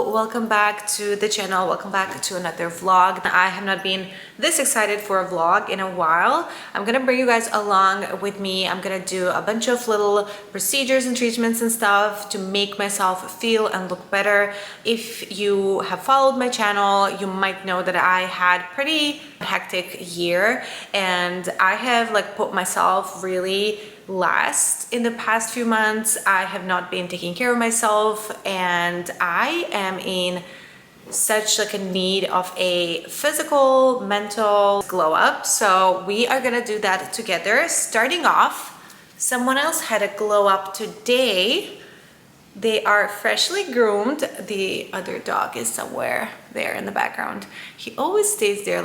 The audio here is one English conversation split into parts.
Hello, welcome back to the channel. Welcome back to another vlog. I have not been this excited for a vlog in a while. I'm gonna bring you guys along with me. I'm gonna do a bunch of little procedures and treatments and stuff to make myself feel and look better. If you have followed my channel, you might know that I had pretty hectic year and I have put myself really last in the past few months. I have not been taking care of myself and I am in such a need of a physical, mental glow up. So we are gonna do that together. Starting off, someone else had a glow up today. They are freshly groomed. The other dog is somewhere there in the background. He always stays there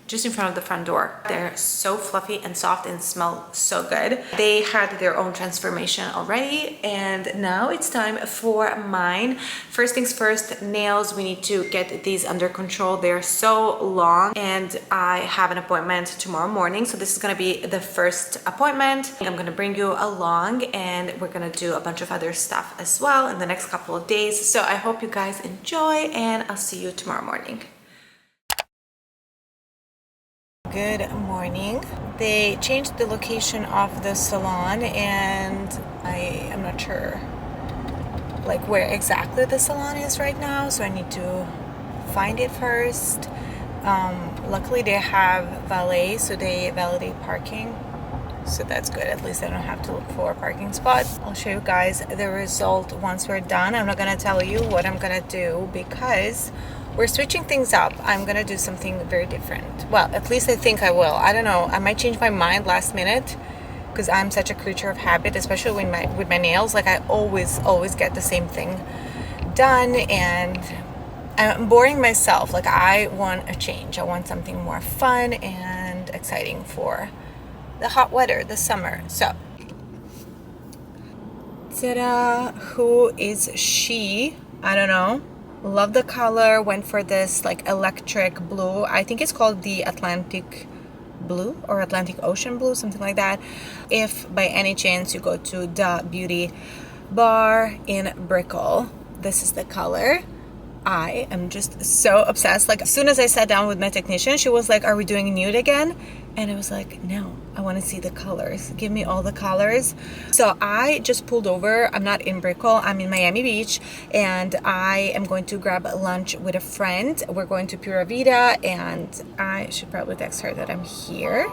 just in front of the front door. They're so fluffy and soft and smell so good. They had their own transformation already and now it's time for mine. First things first, nails. We need to get these under control. They're so long and I have an appointment tomorrow morning. So this is gonna be the first appointment. I'm gonna bring you along and we're gonna do a bunch of other stuff as well in the next couple of days. So I hope you guys enjoy and I'll see you tomorrow morning. Good morning. They changed the location of the salon and I am not sure where exactly the salon is right now, so I need to find it first. Luckily they have valet, so they validate parking, so that's good. At least I don't have to look for a parking spot. I'll show you guys the result once we're done. I'm not gonna tell you what I'm gonna do because we're switching things up. I'm gonna do something very different. Well, at least I think I will. I don't know. I might change my mind last minute because I'm such a creature of habit, especially with my nails. I always get the same thing done and I'm boring myself. I want a change. I want something more fun and exciting for the hot weather, the summer. So, ta-da! Who is she? I don't know. Love the color. Went for this electric blue. I think it's called the Atlantic blue or Atlantic Ocean blue, something like that. If by any chance you go to the beauty bar in Brickell, this is the color. I am just so obsessed. As soon as I sat down with my technician, she was like, are we doing nude again? And I was like, no, I want to see the colors. Give me all the colors. So I just pulled over. I'm not in Brickell. I'm in Miami Beach and I am going to grab lunch with a friend. We're going to Pura Vida and I should probably text her that I'm here.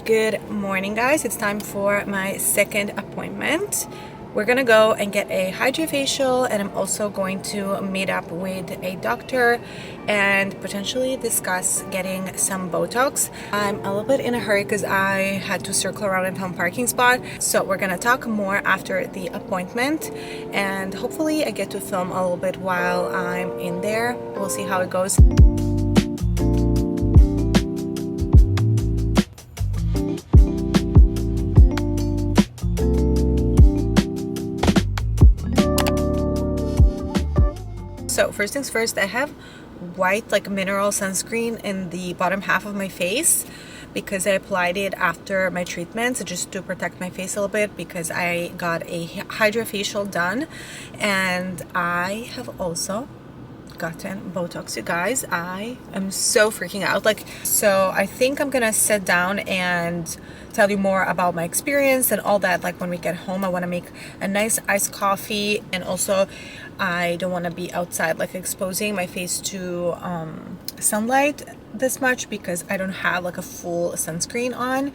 Good morning, guys. It's time for my second appointment. We're gonna go and get a hydrofacial and I'm also going to meet up with a doctor and potentially discuss getting some Botox. I'm a little bit in a hurry because I had to circle around and find a parking spot. So we're gonna talk more after the appointment and hopefully I get to film a little bit while I'm in there. We'll see how it goes. So first things first, I have white mineral sunscreen in the bottom half of my face because I applied it after my treatments just to protect my face a little bit because I got a hydrofacial done and I have also gotten Botox, you guys. I am so freaking out. So I think I'm gonna sit down and tell you more about my experience and all that. When we get home, I want to make a nice iced coffee and also I don't want to be outside exposing my face to sunlight this much because I don't have a full sunscreen on.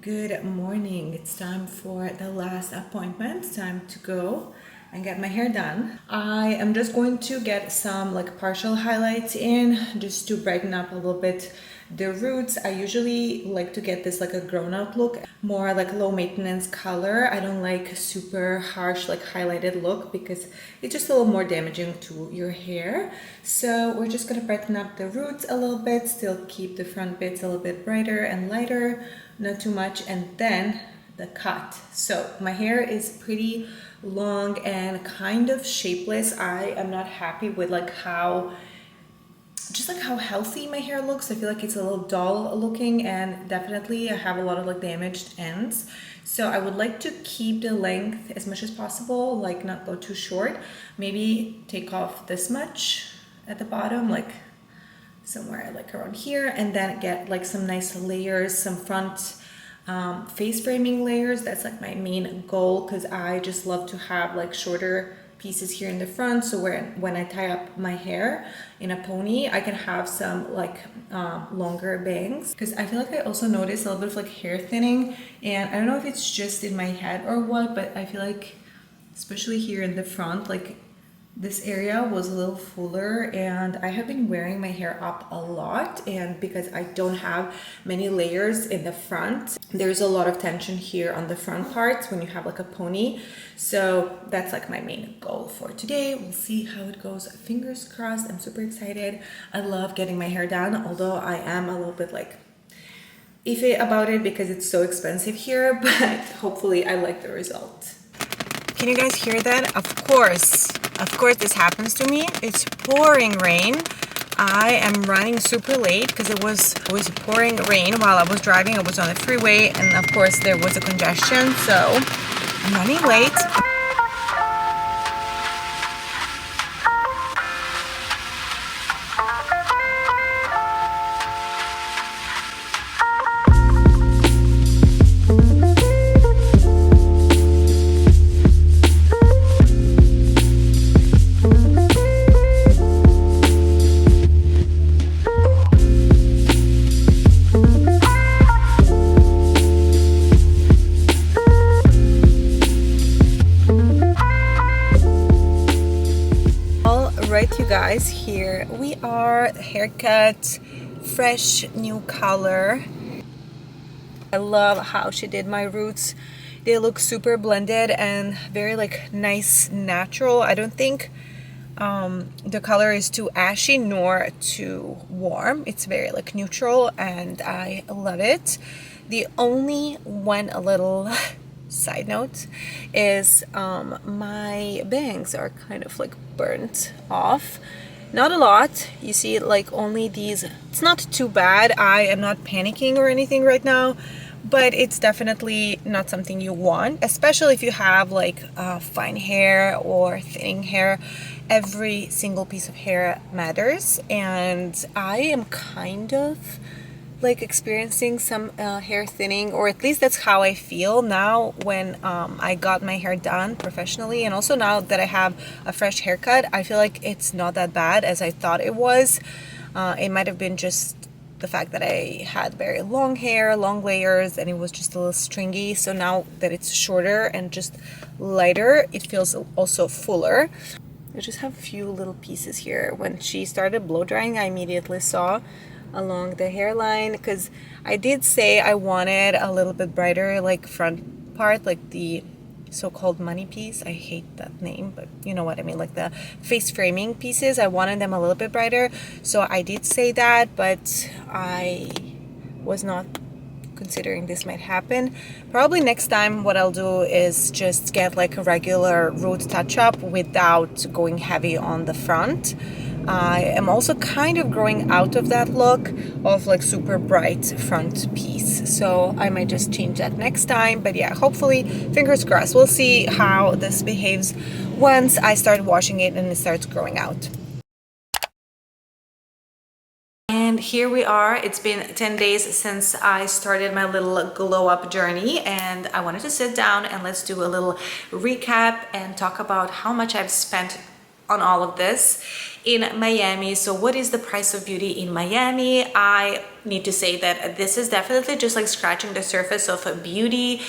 Good morning. It's time for the last appointment. Time to go and get my hair done. I am just going to get some partial highlights in just to brighten up a little bit The roots, I usually like to get this like a grown-out look, more like low maintenance color. I don't like super harsh like highlighted look because it's just a little more damaging to your hair. So we're just gonna brighten up the roots a little bit, still keep the front bits a little bit brighter and lighter, not too much, and then the cut. So my hair is pretty long and kind of shapeless. I am not happy with like how healthy my hair looks. I feel like it's a little dull looking, and definitely I have a lot of like damaged ends. So I would like to keep the length as much as possible, like not go too short. Maybe take off this much at the bottom, like somewhere like around here, and then get like some nice layers, some front face framing layers. That's like my main goal, because I just love to have like shorter pieces here in the front, so when I tie up my hair in a pony, I can have some like longer bangs. Because I feel like I also noticed a little bit of like hair thinning, and I don't know if it's just in my head or what, but I feel like especially here in the front, like this area was a little fuller, and I have been wearing my hair up a lot, and because I don't have many layers in the front, there's a lot of tension here on the front parts when you have like a pony. So that's like my main goal for today. We'll see how it goes. Fingers crossed. I'm super excited. I love getting my hair done, although I am a little bit like iffy about it because it's so expensive here, but hopefully I like the result. Can you guys hear that? Of course this happens to me. It's pouring rain. I am running super late because it was pouring rain while I was driving. I was on the freeway, and of course there was a congestion, so I'm running late. Right, you guys, here we are, haircut, fresh new color. I love how she did my roots. They look super blended and very like nice, natural. I don't think the color is too ashy nor too warm. It's very like neutral, and I love it. The only one a little side note is my bangs are kind of like burnt off. Not a lot, you see, like only these. It's not too bad. I am not panicking or anything right now, but it's definitely not something you want, especially if you have like fine hair or thinning hair. Every single piece of hair matters, and I am kind of like experiencing some hair thinning, or at least that's how I feel now when I got my hair done professionally, and also now that I have a fresh haircut, I feel like it's not that bad as I thought it was. It might have been just the fact that I had very long hair, long layers, and it was just a little stringy. So now that it's shorter and just lighter, it feels also fuller. I just have a few little pieces here. When she started blow drying, I immediately saw along the hairline, because I did say I wanted a little bit brighter like front part, like the so-called money piece. I hate that name, but you know what I mean, like the face framing pieces. I wanted them a little bit brighter, so I did say that, but I was not considering this might happen. Probably next time what I'll do is just get like a regular root touch-up without going heavy on the front. I am also kind of growing out of that look of like super bright front piece, so I might just change that next time. But yeah, hopefully, fingers crossed, we'll see how this behaves once I start washing it and it starts growing out. And here we are. It's been 10 days since I started my little glow up journey, and I wanted to sit down and let's do a little recap and talk about how much I've spent on all of this in Miami. So what is the price of beauty in Miami? I need to say that this is definitely just like scratching the surface of beauty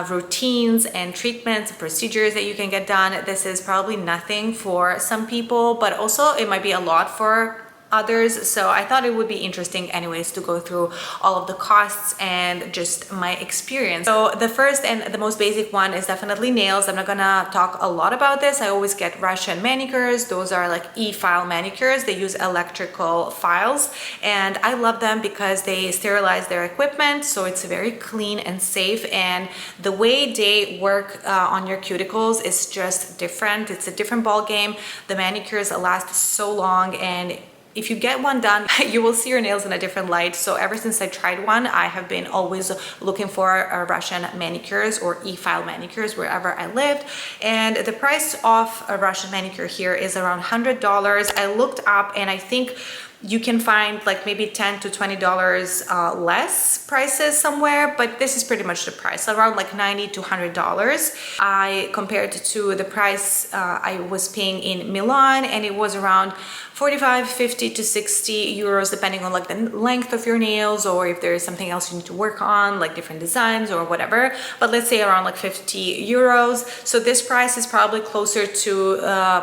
routines and treatments, procedures that you can get done. This is probably nothing for some people, but also it might be a lot for others. So I thought it would be interesting anyways to go through all of the costs and just my experience. So the first and the most basic one is definitely nails. I'm not gonna talk a lot about this. I always get Russian manicures. Those are like e-file manicures. They use electrical files, and I love them because they sterilize their equipment, so it's very clean and safe, and the way they work on your cuticles is just different. It's a different ball game. The manicures last so long, and if you get one done, you will see your nails in a different light. So ever since I tried one, I have been always looking for Russian manicures or e-file manicures wherever I lived. And the price of a Russian manicure here is around $100. I looked up, and I think you can find like maybe $10 to $20 less prices somewhere, but this is pretty much the price, around like $90 to $100. I compared to the price I was paying in Milan, and it was around 45, 50 to 60 euros, depending on like the length of your nails, or if there is something else you need to work on, like different designs or whatever. But let's say around like 50 euros. So this price is probably closer to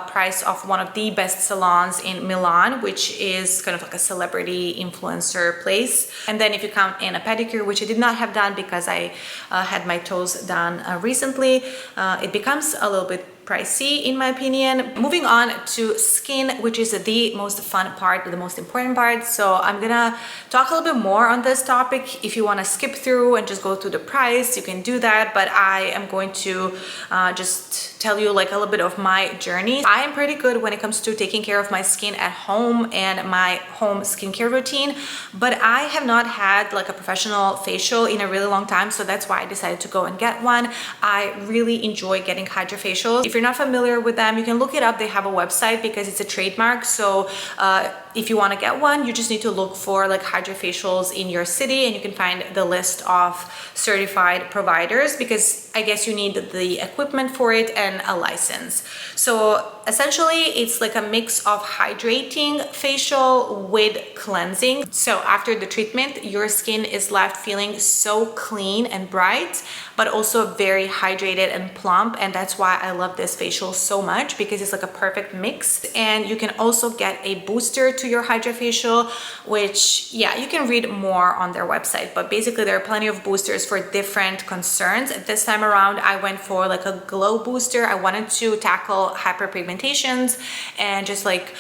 price of one of the best salons in Milan, which is kind of like a celebrity influencer place. And then if you count in a pedicure, which I did not have done because I had my toes done recently, it becomes a little bit pricey in my opinion. Moving on to skin, which is the most fun part, the most important part. So I'm gonna talk a little bit more on this topic. If you want to skip through and just go through the price, you can do that, but I am going to just tell you like a little bit of my journey. I am pretty good when it comes to taking care of my skin at home and my home skincare routine, but I have not had like a professional facial in a really long time, so that's why I decided to go and get one. I really enjoy getting hydrofacials. If you're not familiar with them, you can look it up. They have a website because it's a trademark. So if you want to get one, you just need to look for like hydrofacials in your city, and you can find the list of certified providers, because I guess you need the equipment for it and a license. So essentially it's like a mix of hydrating facial with cleansing. So after the treatment, your skin is left feeling so clean and bright, but also very hydrated and plump. And that's why I love this facial so much, because it's like a perfect mix. And you can also get a booster to your hydrofacial, which, yeah, you can read more on their website, but basically there are plenty of boosters for different concerns. This time around, I went for like a glow booster. I wanted to tackle hyperpigmentations and just like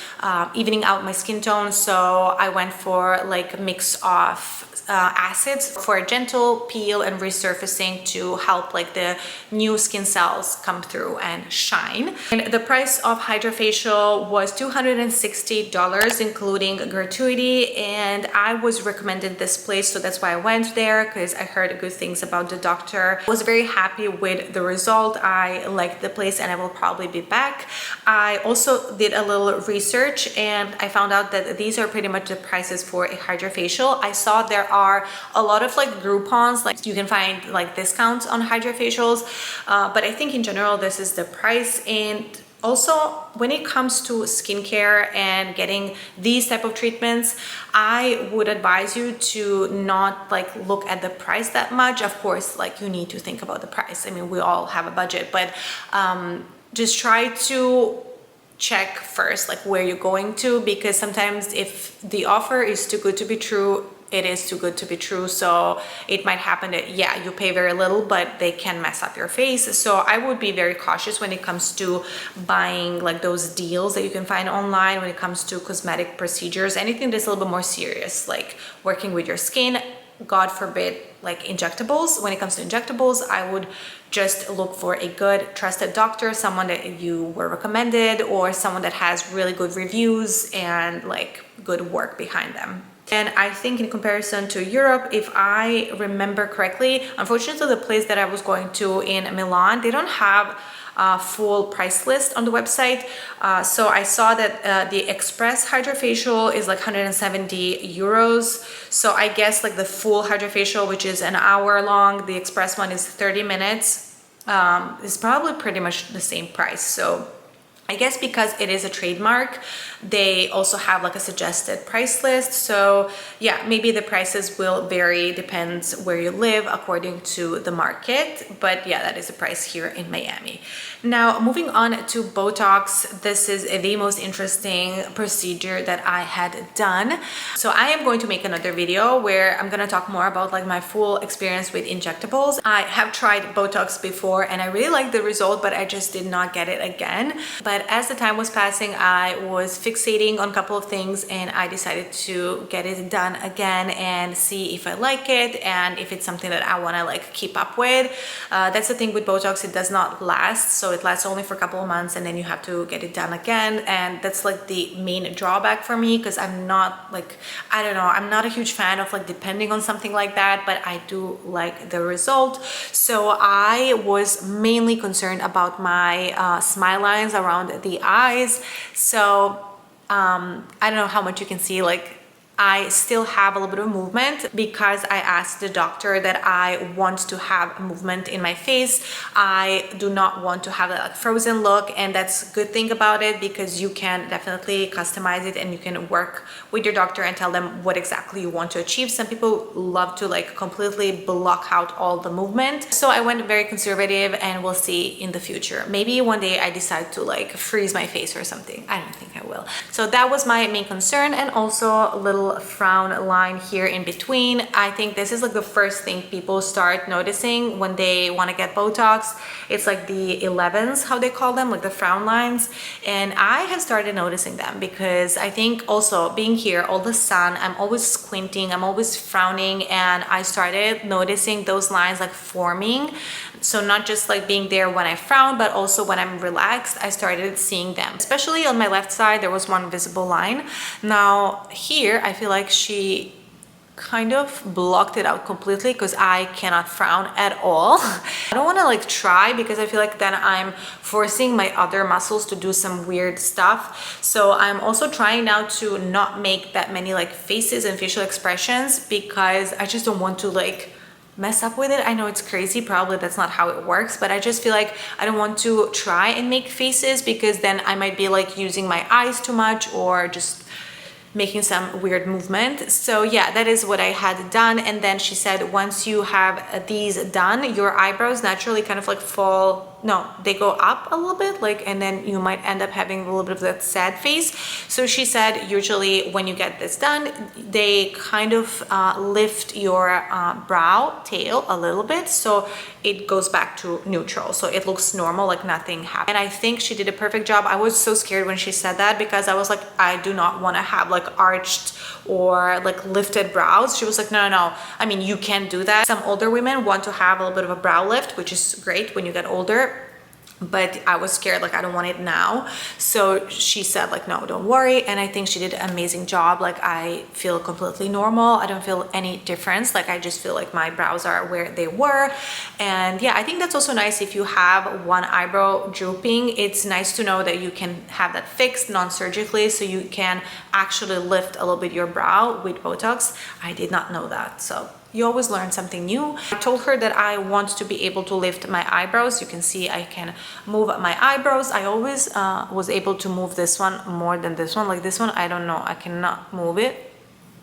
evening out my skin tone. So I went for like a mix of acids for a gentle peel and resurfacing to help like the new skin cells come through and shine. And the price of hydrofacial was $260, including gratuity, and I was recommended this place, so that's why I went there, because I heard good things about the doctor. I was very happy with the result. I liked the place and I will probably be back. I also did a little research and I found out that these are pretty much the prices for a hydrofacial. I saw there are a lot of like Groupons, like you can find like discounts on hydrofacials, but I think in general this is the price. And also when it comes to skincare and getting these type of treatments, I would advise you to not like look at the price that much. Of course, like you need to think about the price. I mean, we all have a budget, but just try to check first like where you're going to, because sometimes if the offer is too good to be true, it is too good to be true. So it might happen that, yeah, you pay very little, but they can mess up your face. So I would be very cautious when it comes to buying like those deals that you can find online when it comes to cosmetic procedures, anything that's a little bit more serious, like working with your skin. God forbid, like injectables. When it comes to injectables, I would just look for a good trusted doctor, someone that you were recommended, or someone that has really good reviews and like good work behind them. And I think in comparison to Europe, if I remember correctly, unfortunately the place that I was going to in Milan, they don't have a full price list on the website. So I saw that the Express hydrofacial is like 170 euros. So I guess like the full hydrofacial, which is an hour long, the Express one is 30 minutes, is probably pretty much the same price. So I guess because it is a trademark, they also have like a suggested price list. So yeah, maybe the prices will vary, depends where you live according to the market. But yeah, that is the price here in Miami. Now, moving on to Botox, this is the most interesting procedure that I had done. So I am going to make another video where I'm going to talk more about like my full experience with injectables. I have tried Botox before and I really liked the result, but I just did not get it again. But as the time was passing, I was fixating on a couple of things and I decided to get it done again and see if I like it and if it's something that I want to like keep up with. That's the thing with Botox, it does not last. So it lasts only for a couple of months and then you have to get it done again. And that's like the main drawback for me, because I'm not like, I don't know, I'm not a huge fan of like depending on something like that, but I do like the result. So I was mainly concerned about my smile lines around the eyes. So I don't know how much you can see, like I still have a little bit of movement because I asked the doctor that I want to have movement in my face. I do not want to have that frozen look, and that's a good thing about it because you can definitely customize it and you can work with your doctor and tell them what exactly you want to achieve. Some people love to like completely block out all the movement. So I went very conservative and we'll see in the future. Maybe one day I decide to like freeze my face or something. I don't think I will. So that was my main concern, and also a little frown line here in between. I think this is like the first thing people start noticing when they want to get Botox. It's like the 11s, how they call them, like the frown lines. And I have started noticing them because I think also being here, all the sun, I'm always squinting, I'm always frowning, and I started noticing those lines like forming. So not just like being there when I frown, but also when I'm relaxed, I started seeing them. Especially on my left side, there was one visible line. Now here, I feel like she kind of blocked it out completely because I cannot frown at all. I don't want to like try because I feel like then I'm forcing my other muscles to do some weird stuff. So I'm also trying now to not make that many like faces and facial expressions because I just don't want to like mess up with it. I know it's crazy, probably that's not how it works, but I just feel like I don't want to try and make faces because then I might be like using my eyes too much or just making some weird movement. So yeah, that is what I had done. And then she said once you have these done, your eyebrows naturally kind of like fall, no, they go up a little bit, like, and then you might end up having a little bit of that sad face. So she said usually when you get this done, they kind of lift your brow tail a little bit, so it goes back to neutral, so it looks normal, like nothing happened. And I think she did a perfect job. I was so scared when she said that because I was like, I do not want to have like arched or like lifted brows. She was like, no, no, no, I mean, you can do that. Some older women want to have a little bit of a brow lift, which is great when you get older, but I was scared, like I don't want it now. So she said like, no, don't worry. And I think she did an amazing job. Like I feel completely normal. I don't feel any difference. Like I just feel like my brows are where they were. And yeah, I think that's also nice if you have one eyebrow drooping. It's nice to know that you can have that fixed non-surgically, so you can actually lift a little bit your brow with Botox. I did not know that, so you always learn something new. I told her that I want to be able to lift my eyebrows. You can see I can move my eyebrows. I always was able to move this one more than this one. Like this one, I don't know, I cannot move it.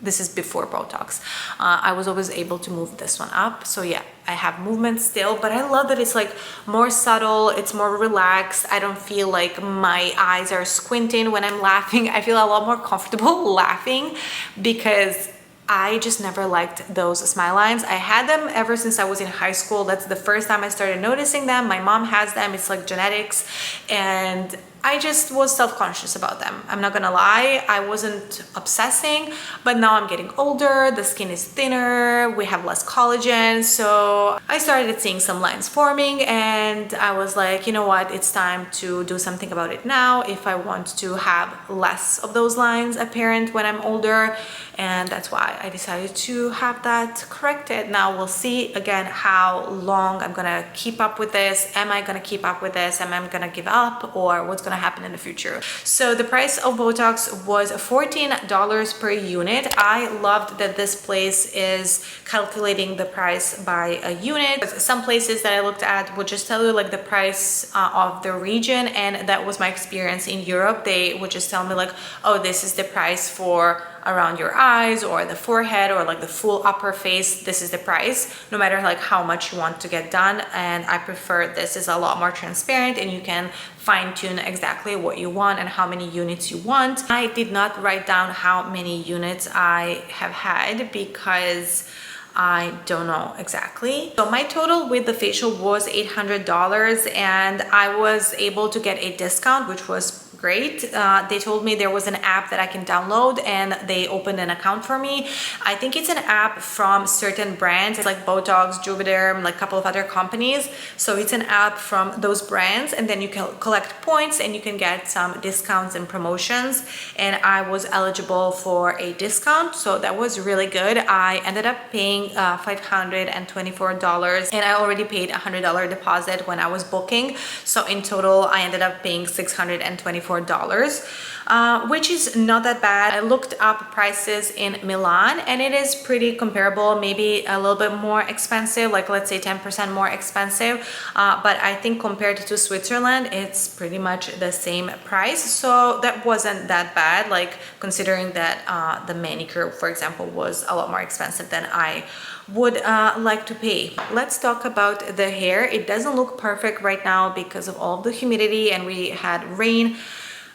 This is before Botox. I was always able to move this one up. So yeah, I have movement still, but I love that it's like more subtle, it's more relaxed. I don't feel like my eyes are squinting when I'm laughing. I feel a lot more comfortable laughing because I just never liked those smile lines. I had them ever since I was in high school. That's the first time I started noticing them. My mom has them, it's like genetics, and I just was self-conscious about them. I'm not gonna lie, I wasn't obsessing, but now I'm getting older, the skin is thinner, we have less collagen, so I started seeing some lines forming and I was like, you know what, it's time to do something about it now if I want to have less of those lines apparent when I'm older, and that's why I decided to have that corrected. Now we'll see again how long I'm gonna keep up with this. Am I gonna keep up with this? Am I gonna give up, or what's gonna gonna happen in the future. So the price of Botox was $14 per unit. I loved that this place is calculating the price by a unit. Some places that I looked at would just tell you like the price of the region, and that was my experience in Europe. They would just tell me like, oh, this is the price for around your eyes or the forehead or like the full upper face. This is the price, no matter like how much you want to get done. And I prefer this is a lot more transparent, and you can fine tune exactly what you want and how many units you want. I did not write down how many units I have had because I don't know exactly. So my total with the facial was $800, and I was able to get a discount, which was great. They told me there was an app that I can download, and they opened an account for me. I think it's an app from certain brands. It's like Botox, Juvederm, like a couple of other companies. So it's an app from those brands, and then you can collect points and you can get some discounts and promotions. And I was eligible for a discount, so that was really good. I ended up paying $524, and I already paid $100 deposit when I was booking. So in total, I ended up paying $624, which is not that bad. I looked up prices in Milan, and it is pretty comparable, maybe a little bit more expensive, like let's say 10% more expensive. But I think compared to Switzerland, it's pretty much the same price. So that wasn't that bad, like considering that the manicure, for example, was a lot more expensive than I would like to pay. Let's talk about the hair. It doesn't look perfect right now because of all the humidity, and we had rain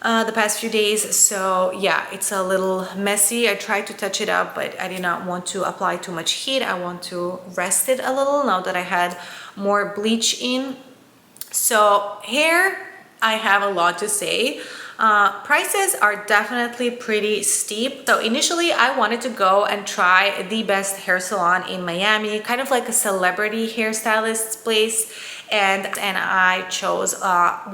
the past few days. So yeah, it's a little messy. I tried to touch it up, but I did not want to apply too much heat. I want to rest it a little now that I had more bleach in. So hair, I have a lot to say. Prices are definitely pretty steep. So initially I wanted to go and try the best hair salon in Miami, kind of like a celebrity hairstylist's place. And I chose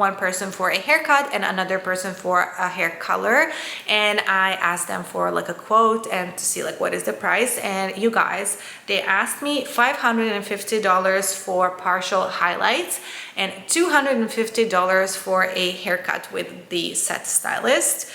one person for a haircut and another person for a hair color. And I asked them for like a quote and to see like what is the price. And you guys, they asked me $550 for partial highlights and $250 for a haircut with the set stylist.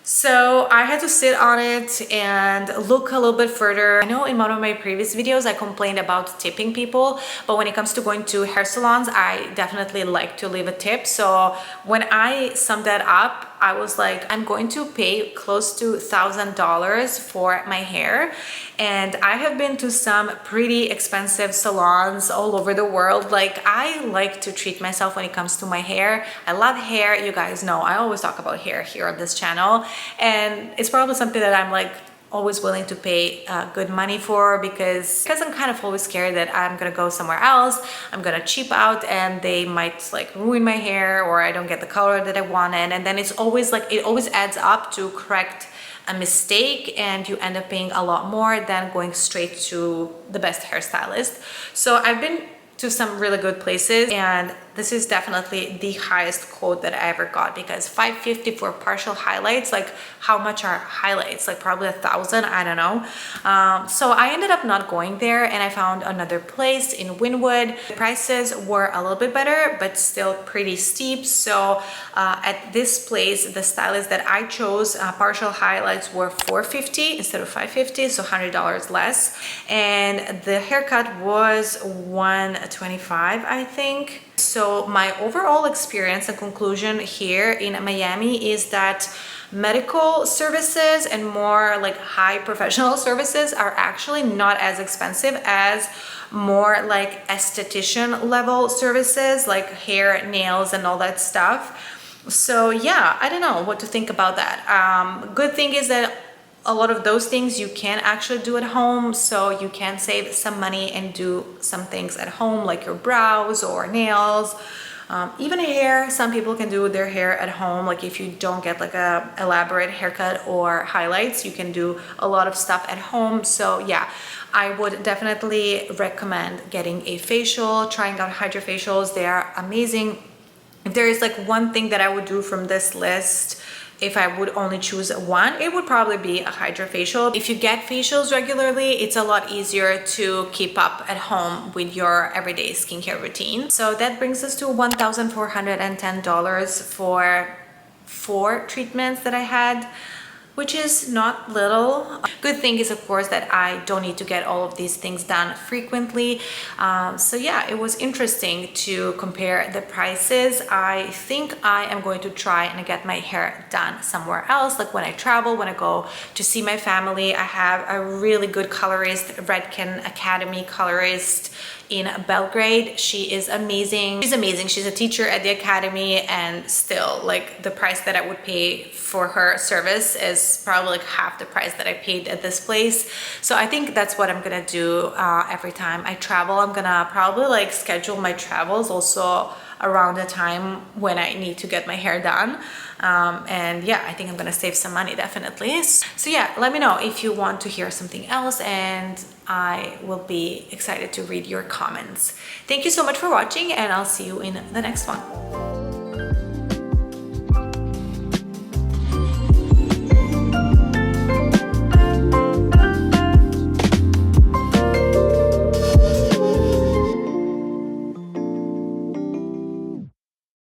So I had to sit on it and look a little bit further. I know in one of my previous videos I complained about tipping people, but when it comes to going to hair salons, I definitely like to leave a tip. So when I summed that up, I was like, I'm going to pay close to $1,000 for my hair. And I have been to some pretty expensive salons all over the world. Like, I like to treat myself when it comes to my hair. I love hair. You guys know I always talk about hair here on this channel. And it's probably something that I'm like always willing to pay good money for, because I'm kind of always scared that I'm gonna go somewhere else, I'm gonna cheap out, and they might like ruin my hair, or I don't get the color that I wanted. And then it's always like, it always adds up to correct a mistake, and you end up paying a lot more than going straight to the best hairstylist. So I've been to some really good places, and this is definitely the highest quote that I ever got, because $550 for partial highlights, like how much are highlights? Like probably $1,000, I don't know. So I ended up not going there, and I found another place in Wynwood. The prices were a little bit better, but still pretty steep. So at this place, the stylist that I chose, partial highlights were $450 instead of $550, so $100 less. And the haircut was $125, I think. So my overall experience and conclusion here in Miami is that medical services and more like high professional services are actually not as expensive as more like esthetician level services, like hair, nails, and all that stuff. So yeah, I don't know what to think about that. Good thing is that a lot of those things you can actually do at home, so you can save some money and do some things at home, like your brows or nails, even hair. Some people can do their hair at home, like if you don't get like a elaborate haircut or highlights, you can do a lot of stuff at home. So yeah, I would definitely recommend getting a facial, trying out hydrofacials. They are amazing. If there is like one thing that I would do from this list, if I would only choose one, it would probably be a hydrofacial. If you get facials regularly, it's a lot easier to keep up at home with your everyday skincare routine. So that brings us to $1,410 for 4 treatments that I had, which is not little. Good thing is, of course, that I don't need to get all of these things done frequently. So yeah, it was interesting to compare the prices. I think I am going to try and get my hair done somewhere else, like when I travel, when I go to see my family. I have a really good colorist, Redken Academy colorist in Belgrade. She is amazing. She's amazing. She's a teacher at the academy, and still, like, the price that I would pay for her service is probably like half the price that I paid at this place. So I think that's what I'm gonna do every time I travel. I'm gonna probably like schedule my travels also around the time when I need to get my hair done. And yeah, I think I'm gonna save some money, definitely. So yeah, let me know if you want to hear something else, and I will be excited to read your comments. Thank you so much for watching, and I'll see you in the next one.